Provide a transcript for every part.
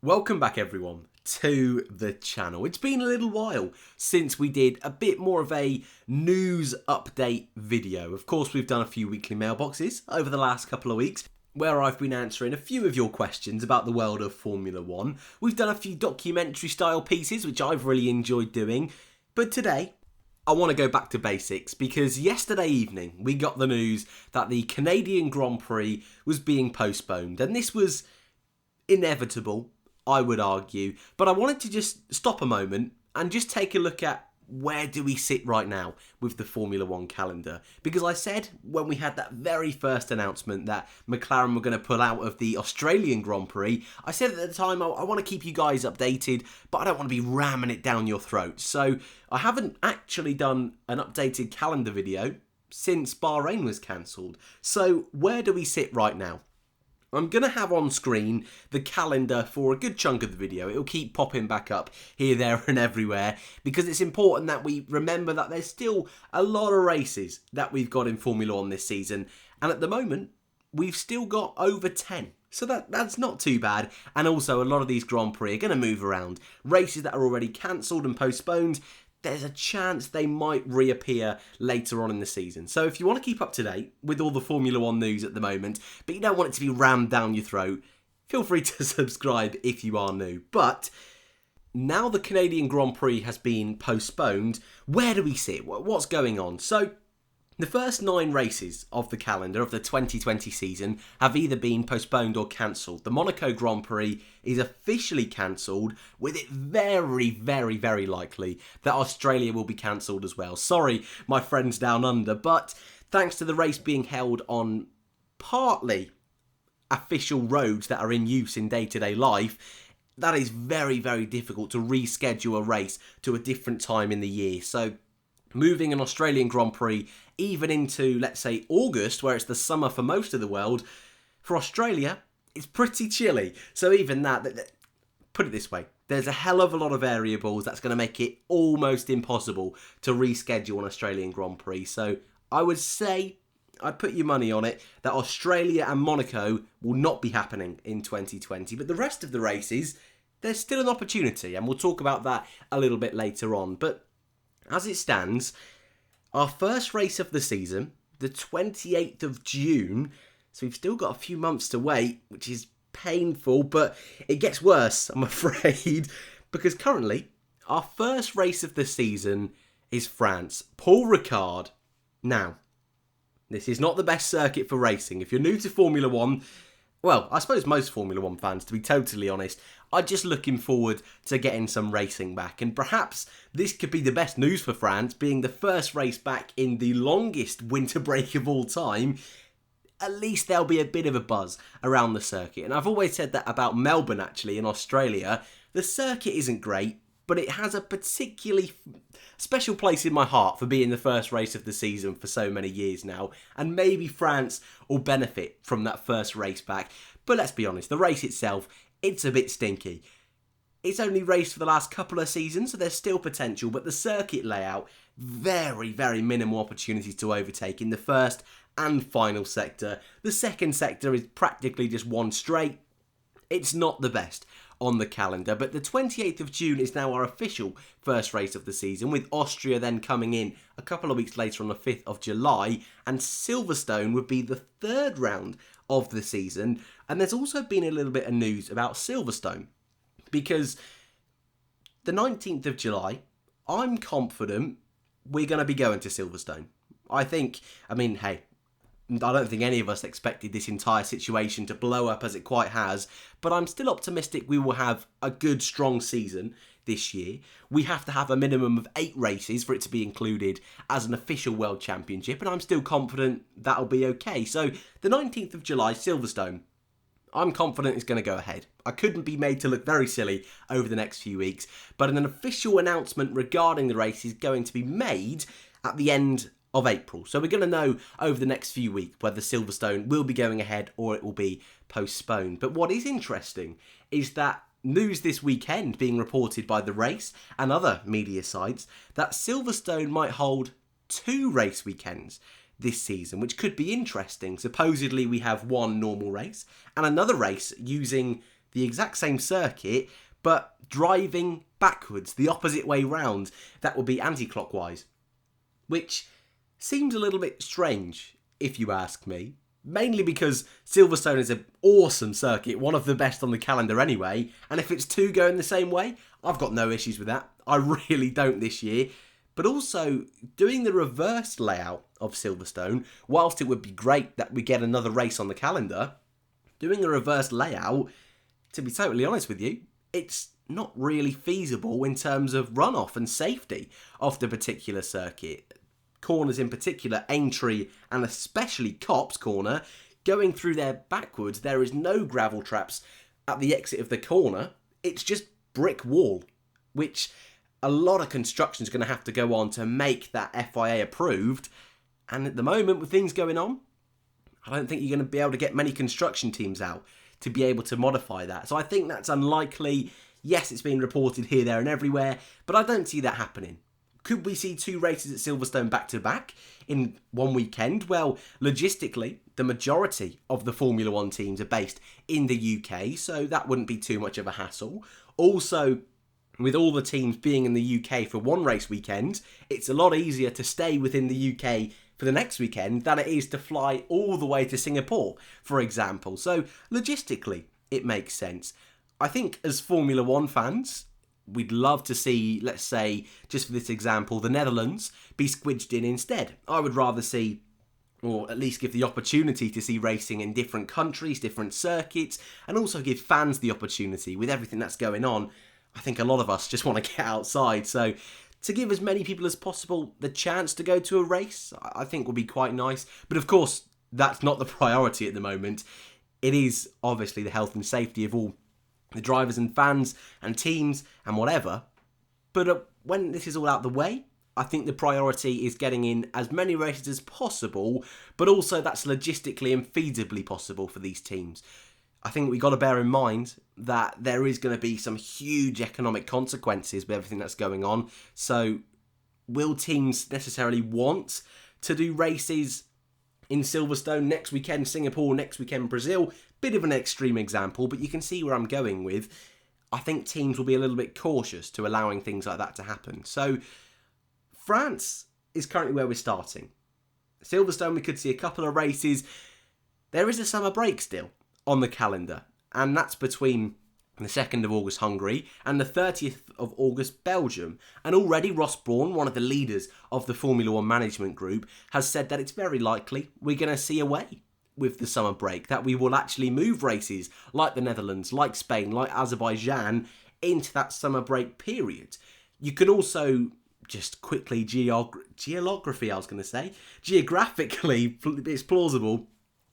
Welcome back everyone to the channel. It's been a little while since we did a bit more of a news update video. Of course, we've done a few weekly mailboxes over the last couple of weeks where I've been answering a few of your questions about the world of Formula 1. We've done a few documentary style pieces which I've really enjoyed doing. But today, I want to go back to basics because yesterday evening we got the news that the Canadian Grand Prix was being postponed, and this was inevitable, I would argue, but I wanted to just stop a moment and just take a look at where do we sit right now with the Formula 1 calendar. Because I said when we had that very first announcement that McLaren were going to pull out of the Australian Grand Prix, I said at the time I want to keep you guys updated, but I don't want to be ramming it down your throat. So I haven't actually done an updated calendar video since Bahrain was cancelled. So where do we sit right now? I'm going to have on screen the calendar for a good chunk of the video. It'll keep popping back up here, there and everywhere because it's important that we remember that there's still a lot of races that we've got in Formula 1 this season. And at the moment, we've still got over 10. So that's not too bad. And also, a lot of these Grand Prix are going to move around. Races that are already cancelled and postponed, there's a chance they might reappear later on in the season. So if you want to keep up to date with all the Formula 1 news at the moment, but you don't want it to be rammed down your throat, feel free to subscribe if you are new. But now the Canadian Grand Prix has been postponed, where do we sit? What's going on? So the first 9 races of the calendar of the 2020 season have either been postponed or cancelled. The Monaco Grand Prix is officially cancelled, with it very, very, very likely that Australia will be cancelled as well. Sorry, my friends down under, but thanks to the race being held on partly official roads that are in use in day-to-day life, that is very, very difficult to reschedule a race to a different time in the year. So moving an Australian Grand Prix even into, let's say, August, where it's the summer for most of the world, for Australia, it's pretty chilly. So even that, put it this way, there's a hell of a lot of variables that's going to make it almost impossible to reschedule an Australian Grand Prix. So I would say, I'd put your money on it, that Australia and Monaco will not be happening in 2020. But the rest of the races, there's still an opportunity, and we'll talk about that a little bit later on. But as it stands, our first race of the season, the 28th of June, so we've still got a few months to wait, which is painful, but it gets worse, I'm afraid, because currently, our first race of the season is France. Paul Ricard. Now, this is not the best circuit for racing. If you're new to Formula 1, well, I suppose most Formula 1 fans, to be totally honest, are just looking forward to getting some racing back. And perhaps this could be the best news for France, being the first race back in the longest winter break of all time. At least there'll be a bit of a buzz around the circuit. And I've always said that about Melbourne, actually, in Australia. The circuit isn't great, but it has a particularly special place in my heart for being the first race of the season for so many years now. And maybe France will benefit from that first race back. But let's be honest, the race itself, it's a bit stinky. It's only raced for the last couple of seasons, so there's still potential, but the circuit layout, very, very minimal opportunities to overtake in the first and final sector. The second sector is practically just one straight. It's not the best on the calendar, but the 28th of June is now our official first race of the season, with Austria then coming in a couple of weeks later on the 5th of July, and Silverstone would be the third round of the season. And there's also been a little bit of news about Silverstone, because the 19th of July, I'm confident we're going to be going to Silverstone. I don't think any of us expected this entire situation to blow up as it quite has, but I'm still optimistic we will have a good, strong season this year. We have to have a minimum of 8 races for it to be included as an official World Championship, and I'm still confident that'll be okay. So the 19th of July, Silverstone, I'm confident it's going to go ahead. I couldn't be made to look very silly over the next few weeks, but an official announcement regarding the race is going to be made at the end of April. So we're going to know over the next few weeks whether Silverstone will be going ahead or it will be postponed. But what is interesting is that news this weekend being reported by The Race and other media sites that Silverstone might hold 2 race weekends this season, which could be interesting. Supposedly we have one normal race and another race using the exact same circuit, but driving backwards, the opposite way round. That would be anti-clockwise, which seems a little bit strange, if you ask me. Mainly because Silverstone is an awesome circuit, one of the best on the calendar anyway, and if it's two going the same way, I've got no issues with that. I really don't this year. But also, doing the reverse layout of Silverstone, whilst it would be great that we get another race on the calendar, doing a reverse layout, to be totally honest with you, it's not really feasible in terms of runoff and safety of the particular circuit. Corners in particular, Aintree and especially Copse Corner, going through there backwards, there is no gravel traps at the exit of the corner. It's just brick wall, which a lot of construction is going to have to go on to make that FIA approved. And at the moment, with things going on, I don't think you're going to be able to get many construction teams out to be able to modify that. So I think that's unlikely. Yes, it's been reported here, there and everywhere, but I don't see that happening. Could we see two races at Silverstone back-to-back in one weekend? Well, logistically, the majority of the Formula 1 teams are based in the UK, so that wouldn't be too much of a hassle. Also, with all the teams being in the UK for one race weekend, it's a lot easier to stay within the UK for the next weekend than it is to fly all the way to Singapore, for example. So, logistically, it makes sense. I think as Formula 1 fans, we'd love to see, let's say, just for this example, the Netherlands be squidged in instead. I would rather see, or at least give the opportunity to see racing in different countries, different circuits, and also give fans the opportunity with everything that's going on. I think a lot of us just want to get outside, so to give as many people as possible the chance to go to a race, I think would be quite nice. But of course, that's not the priority at the moment. It is obviously the health and safety of all the drivers and fans and teams and whatever. But when this is all out the way, I think the priority is getting in as many races as possible, but also that's logistically and feasibly possible for these teams. I think we've got to bear in mind that there is going to be some huge economic consequences with everything that's going on. So will teams necessarily want to do races in Silverstone next weekend, Singapore next weekend, Brazil? Bit of an extreme example, but you can see where I'm going with. I think teams will be a little bit cautious to allowing things like that to happen. So France is currently where we're starting. Silverstone, we could see a couple of races. There is a summer break still on the calendar, and that's between the 2nd of August Hungary and the 30th of August Belgium. And already Ross Brawn, one of the leaders of the Formula 1 management group, has said that it's very likely we're going to see a way with the summer break, that we will actually move races like the Netherlands, like Spain, like Azerbaijan into that summer break period. You could also just quickly geographically, it's plausible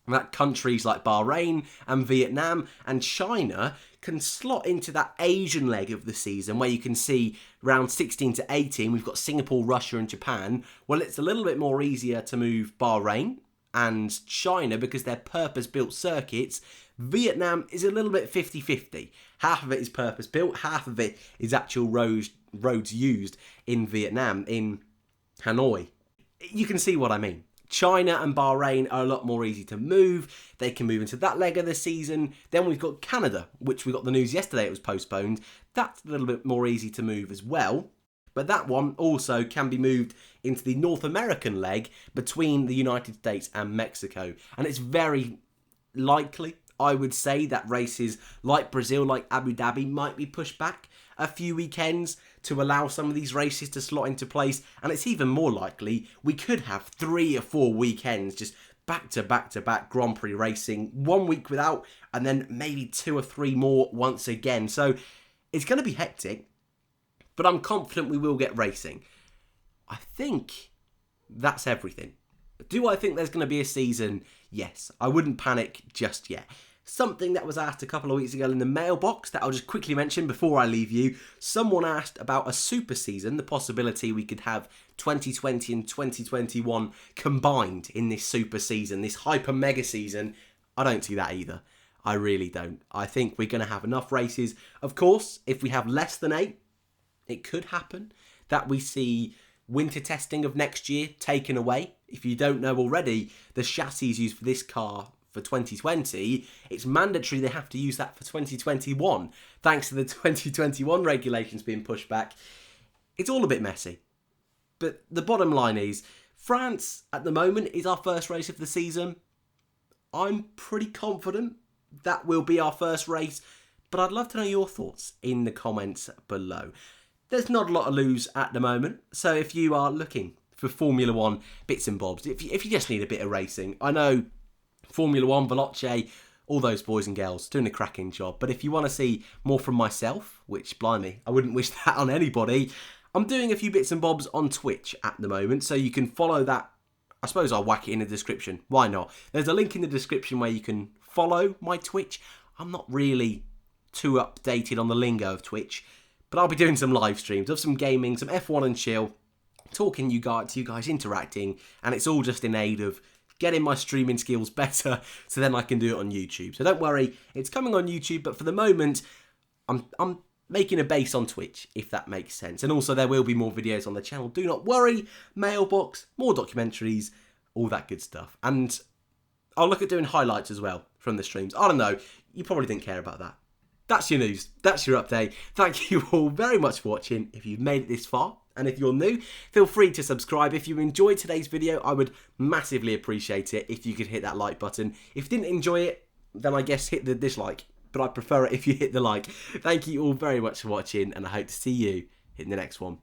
that countries like Bahrain and Vietnam and China can slot into that Asian leg of the season where you can see round 16 to 18, we've got Singapore, Russia and Japan. Well, it's a little bit more easier to move Bahrain and China because they're purpose-built circuits. Vietnam is a little bit 50-50. Half of it is purpose-built, half of it is actual roads used in Vietnam, in Hanoi. You can see what I mean. China and Bahrain are a lot more easy to move. They can move into that leg of the season. Then we've got Canada, which we got the news yesterday it was postponed. That's a little bit more easy to move as well. But that one also can be moved into the North American leg between the United States and Mexico. And it's very likely, I would say, that races like Brazil, like Abu Dhabi, might be pushed back a few weekends to allow some of these races to slot into place. And it's even more likely we could have 3 or 4 weekends just back-to-back Grand Prix racing, 1 week without, and then maybe 2 or 3 more once again. So it's going to be hectic, but I'm confident we will get racing. I think that's everything. Do I think there's going to be a season? Yes. I wouldn't panic just yet. Something that was asked a couple of weeks ago in the mailbox that I'll just quickly mention before I leave you. Someone asked about a super season, the possibility we could have 2020 and 2021 combined in this super season, this hyper mega season. I don't see that either. I really don't. I think we're going to have enough races. Of course, if we have less than 8, it could happen that we see winter testing of next year taken away. If you don't know already, the chassis used for this car for 2020, it's mandatory they have to use that for 2021. Thanks to the 2021 regulations being pushed back, it's all a bit messy. But the bottom line is, France at the moment is our first race of the season. I'm pretty confident that will be our first race, but I'd love to know your thoughts in the comments below. There's not a lot to lose at the moment, so if you are looking for Formula 1 bits and bobs, if you just need a bit of racing, I know Formula 1, Veloce, all those boys and girls doing a cracking job, but if you want to see more from myself, which, blimey, I wouldn't wish that on anybody, I'm doing a few bits and bobs on Twitch at the moment, so you can follow that. I suppose I'll whack it in the description. Why not? There's a link in the description where you can follow my Twitch. I'm not really too updated on the lingo of Twitch, but I'll be doing some live streams of some gaming, some F1 and chill, talking to you guys, interacting, and it's all just in aid of getting my streaming skills better so then I can do it on YouTube. So don't worry, it's coming on YouTube, but for the moment, I'm making a base on Twitch, if that makes sense. And also there will be more videos on the channel. Do not worry, mailbox, more documentaries, all that good stuff. And I'll look at doing highlights as well from the streams. I don't know, you probably didn't care about that. That's your news, that's your update. Thank you all very much for watching. If you've made it this far, and if you're new, feel free to subscribe. If you enjoyed today's video, I would massively appreciate it if you could hit that like button. If you didn't enjoy it, then I guess hit the dislike. But I prefer it if you hit the like. Thank you all very much for watching, and I hope to see you in the next one.